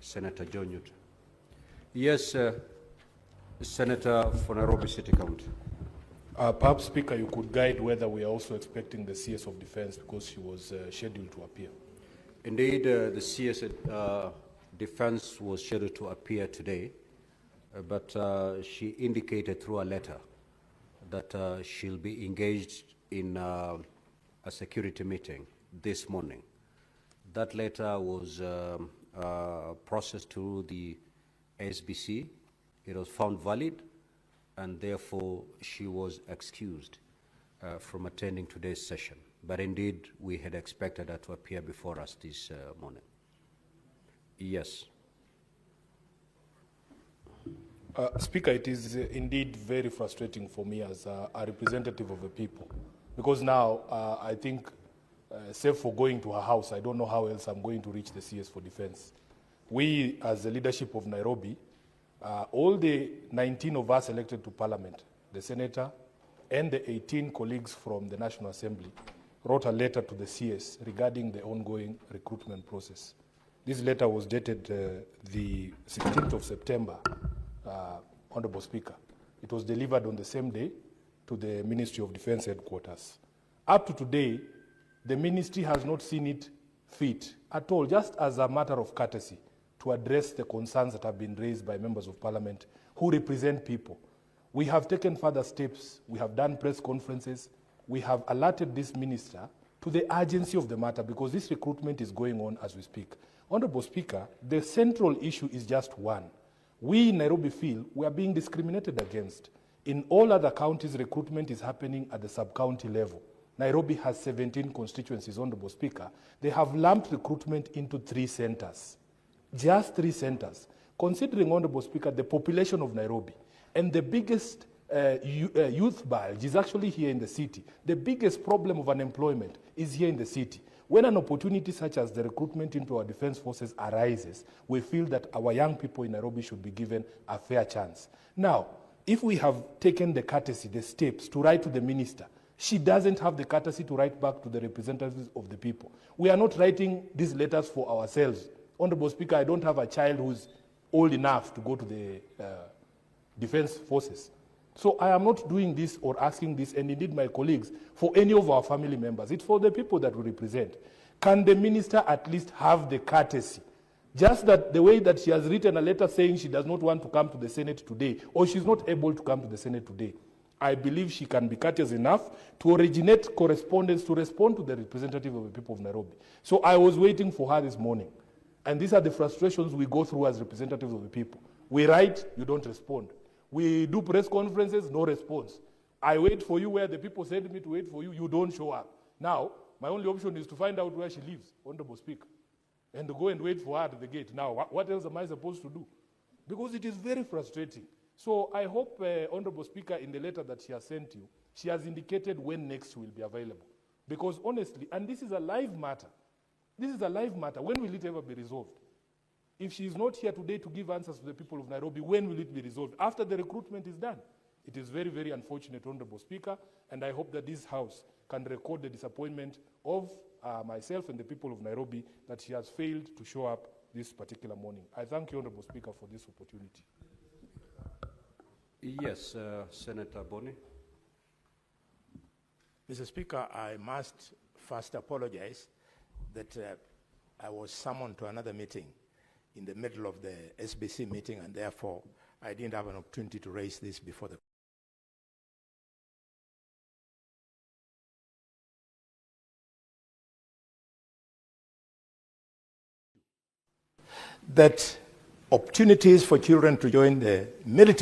Senator John Newton. Yes, Senator for Nairobi City County. Perhaps, Speaker, you could guide whether we are also expecting the CS of Defense because she was scheduled to appear. Indeed, the CS Defense was scheduled to appear today, but she indicated through a letter that she'll be engaged in a security meeting this morning. That letter was processed through the SBC. It was found valid, and therefore she was excused from attending today's session. But indeed, we had expected her to appear before us this morning. Yes. Speaker, it is indeed very frustrating for me as a representative of the people, because now I think, save for going to her house, I don't know how else I'm going to reach the CS for Defense. We, as the leadership of Nairobi, all the 19 of us elected to Parliament, the Senator and the 18 colleagues from the National Assembly, wrote a letter to the CS regarding the ongoing recruitment process. This letter was dated the 16th of September, Honorable Speaker. It was delivered on the same day to the Ministry of Defense headquarters. Up to today, the ministry has not seen it fit at all, just as a matter of courtesy, to address the concerns that have been raised by members of Parliament who represent people. We have taken further steps. We have done press conferences. We have alerted this minister to the urgency of the matter because this recruitment is going on as we speak. Honorable Speaker, the central issue is just one. We in Nairobi feel we are being discriminated against. In all other counties, recruitment is happening at the sub-county level. Nairobi has 17 constituencies, Honorable Speaker. They have lumped recruitment into 3 centers. Just 3 centers. Considering, Honorable Speaker, the population of Nairobi and the biggest youth bulge is actually here in the city. The biggest problem of unemployment is here in the city. When an opportunity such as the recruitment into our defense forces arises, we feel that our young people in Nairobi should be given a fair chance. Now, if we have taken the courtesy, the steps to write to the minister, she doesn't have the courtesy to write back to the representatives of the people. We are not writing these letters for ourselves. Honorable Speaker, I don't have a child who's old enough to go to the defense forces. So I am not doing this or asking this, and indeed my colleagues, for any of our family members. It's for the people that we represent. Can the minister at least have the courtesy? Just that the way that she has written a letter saying she does not want to come to the Senate today, or she's not able to come to the Senate today, I believe she can be courteous enough to originate correspondence to respond to the representative of the people of Nairobi. So I was waiting for her this morning. And these are the frustrations we go through as representatives of the people. We write, you don't respond. We do press conferences, no response. I wait for you where the people send me to wait for you, you don't show up. Now, my only option is to find out where she lives, Honorable Speaker, and to go and wait for her at the gate. Now, what else am I supposed to do? Because it is very frustrating. So I hope, Honorable Speaker, in the letter that she has sent you, she has indicated when next she will be available. Because honestly, and this is a live matter, this is a live matter. When will it ever be resolved? If she is not here today to give answers to the people of Nairobi, when will it be resolved? After the recruitment is done. It is very, very unfortunate, Honorable Speaker, and I hope that this House can record the disappointment of myself and the people of Nairobi that she has failed to show up this particular morning. I thank you, Honorable Speaker, for this opportunity. Yes, Senator Boni. Mr. Speaker, I must first apologize that I was summoned to another meeting in the middle of the SBC meeting, and therefore I didn't have an opportunity to raise this before the that opportunities for children to join the military